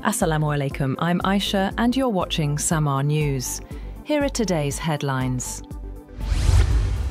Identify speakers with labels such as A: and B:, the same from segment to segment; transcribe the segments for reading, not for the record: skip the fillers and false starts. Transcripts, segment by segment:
A: Assalamu alaikum, I'm Aisha and you're watching Samaa News. Here are today's headlines.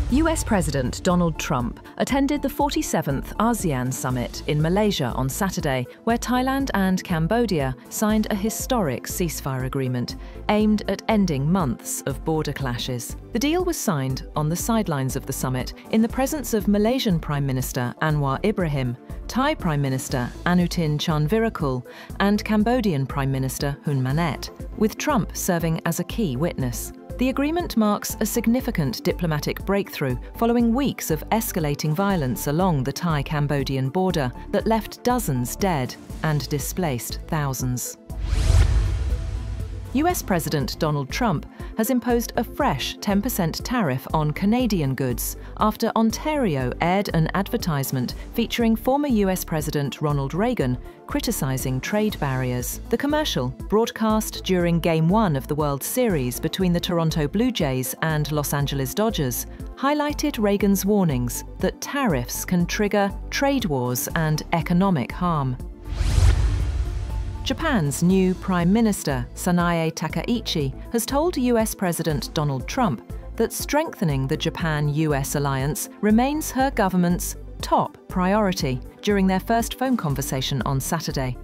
A: US President Donald Trump attended the 47th ASEAN Summit in Malaysia on Saturday, where Thailand and Cambodia signed a historic ceasefire agreement aimed at ending months of border clashes. The deal was signed on the sidelines of the summit in the presence of Malaysian Prime Minister Anwar Ibrahim, Thai Prime Minister Anutin Charnvirakul, and Cambodian Prime Minister Hun Manet, with Trump serving as a key witness. The agreement marks a significant diplomatic breakthrough following weeks of escalating violence along the Thai-Cambodian border that left dozens dead and displaced thousands. US President Donald Trump has imposed a fresh 10% tariff on Canadian goods after Ontario aired an advertisement featuring former US President Ronald Reagan criticising trade barriers. The commercial, broadcast during Game 1 of the World Series between the Toronto Blue Jays and Los Angeles Dodgers, highlighted Reagan's warnings that tariffs can trigger trade wars and economic harm. Japan's new Prime Minister, Sanae Takaichi, has told US President Donald Trump that strengthening the Japan-US alliance remains her government's top priority during their first phone conversation on Saturday.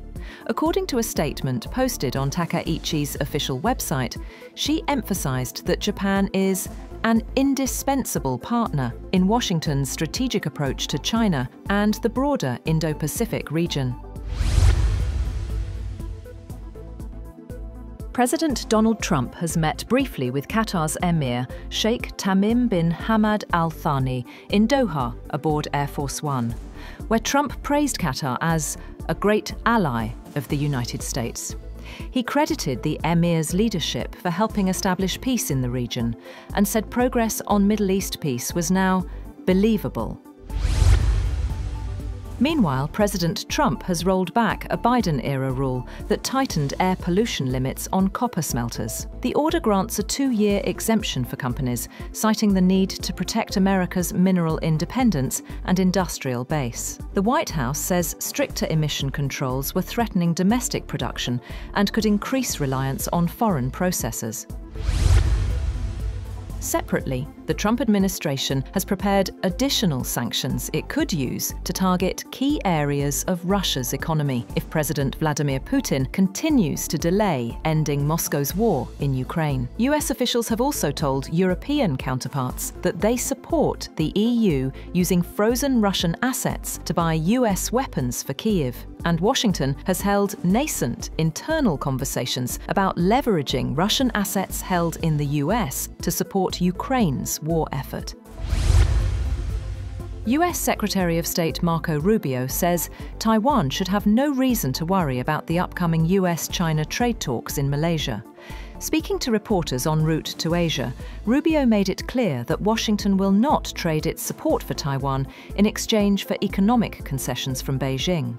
A: According to a statement posted on Takaichi's official website, she emphasized that Japan is an indispensable partner in Washington's strategic approach to China and the broader Indo-Pacific region. President Donald Trump has met briefly with Qatar's Emir, Sheikh Tamim bin Hamad Al Thani, in Doha aboard Air Force One, where Trump praised Qatar as a great ally of the United States. He credited the Emir's leadership for helping establish peace in the region and said progress on Middle East peace was now believable. Meanwhile, President Trump has rolled back a Biden-era rule that tightened air pollution limits on copper smelters. The order grants a 2-year exemption for companies, citing the need to protect America's mineral independence and industrial base. The White House says stricter emission controls were threatening domestic production and could increase reliance on foreign processors. Separately, the Trump administration has prepared additional sanctions it could use to target key areas of Russia's economy if President Vladimir Putin continues to delay ending Moscow's war in Ukraine. US officials have also told European counterparts that they support the EU using frozen Russian assets to buy US weapons for Kyiv. And Washington has held nascent internal conversations about leveraging Russian assets held in the US to support Ukraine's war effort. US Secretary of State Marco Rubio says Taiwan should have no reason to worry about the upcoming US-China trade talks in Malaysia. Speaking to reporters en route to Asia, Rubio made it clear that Washington will not trade its support for Taiwan in exchange for economic concessions from Beijing.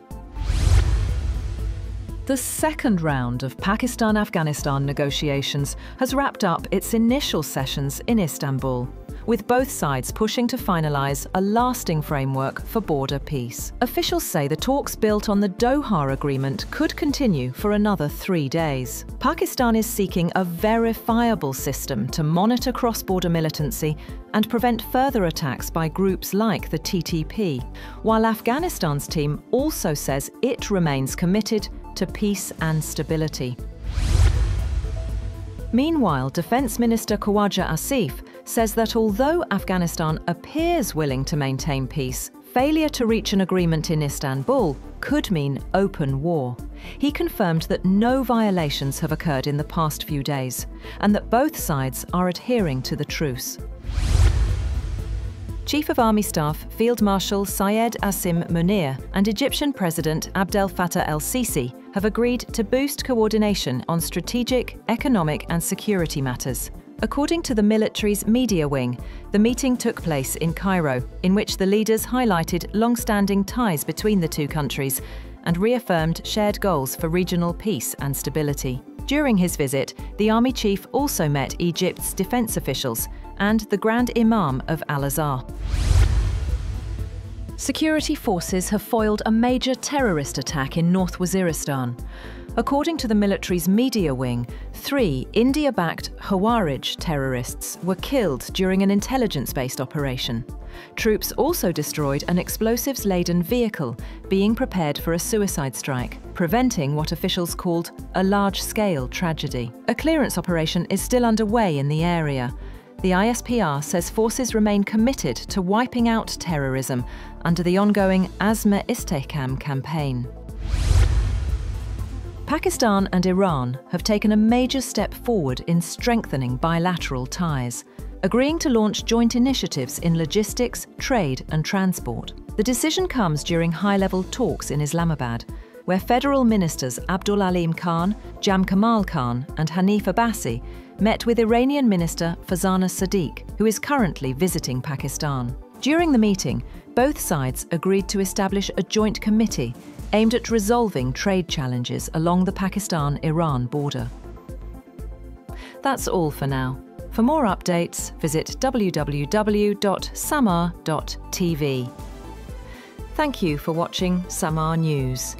A: The second round of Pakistan-Afghanistan negotiations has wrapped up its initial sessions in Istanbul, with both sides pushing to finalise a lasting framework for border peace. Officials say the talks built on the Doha Agreement could continue for another 3 days. Pakistan is seeking a verifiable system to monitor cross-border militancy and prevent further attacks by groups like the TTP, while Afghanistan's team also says it remains committed to peace and stability. Meanwhile, Defence Minister Khawaja Asif says that although Afghanistan appears willing to maintain peace, failure to reach an agreement in Istanbul could mean open war. He confirmed that no violations have occurred in the past few days and that both sides are adhering to the truce. Chief of Army Staff Field Marshal Syed Asim Munir and Egyptian President Abdel Fattah el-Sisi have agreed to boost coordination on strategic, economic and security matters. According to the military's media wing, the meeting took place in Cairo, in which the leaders highlighted long-standing ties between the two countries and reaffirmed shared goals for regional peace and stability. During his visit, the army chief also met Egypt's defense officials and the Grand Imam of Al-Azhar. Security forces have foiled a major terrorist attack in North Waziristan. According to the military's media wing, 3 India-backed Khawarij terrorists were killed during an intelligence-based operation. Troops also destroyed an explosives-laden vehicle being prepared for a suicide strike, preventing what officials called a large-scale tragedy. A clearance operation is still underway in the area. The ISPR says forces remain committed to wiping out terrorism under the ongoing Azma Istehkam campaign. Pakistan and Iran have taken a major step forward in strengthening bilateral ties, agreeing to launch joint initiatives in logistics, trade and transport. The decision comes during high-level talks in Islamabad, where federal ministers Abdul Alim Khan, Jam Kamal Khan and Hanif Abbasi met with Iranian Minister Fazana Sadiq, who is currently visiting Pakistan. During the meeting, both sides agreed to establish a joint committee aimed at resolving trade challenges along the Pakistan-Iran border. That's all for now. For more updates, visit www.samaa.tv. Thank you for watching Samaa News.